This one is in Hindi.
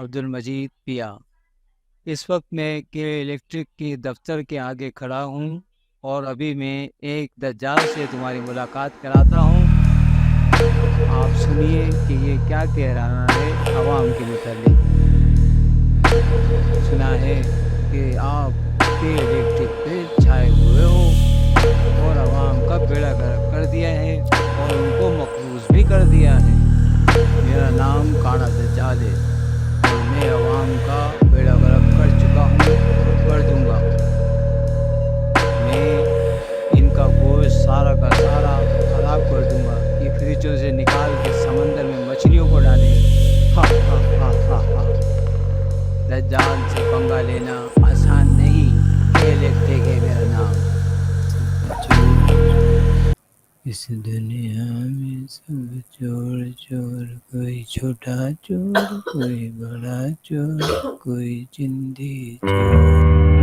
अब्दुल मजीद पिया। इस वक्त मैं के इलेक्ट्रिक की दफ्तर के आगे खड़ा हूँ और अभी मैं एक दज्जाल से तुम्हारी मुलाकात कराता हूँ। आप सुनिए कि ये क्या कह रहा है आवाम के मुतालिक। सुना है कि आप के इलेक्ट्रिक पे छाए हुए हो और आवाम का बेड़ा गर्क कर दिया है और उनको मकरूज भी कर दिया है। मेरा नाम काना दज्जाल है और मैं आवाम का बेड़ा गर्क कर चुका हूँ और कर दूंगा। मैं इनका गोश्त सारा का सारा खराब कर दूंगा। ये फ्रिजों से निकाल के समंदर में मछलियों को डालें। हा हा हा हा हा। दज्जाल से पंगा लेना आसान नहीं। ये लिखते के मेरा नाम। इस दुनिया में सब चोर चोर, कोई छोटा चोर, कोई बड़ा चोर, कोई जिंदी चोर।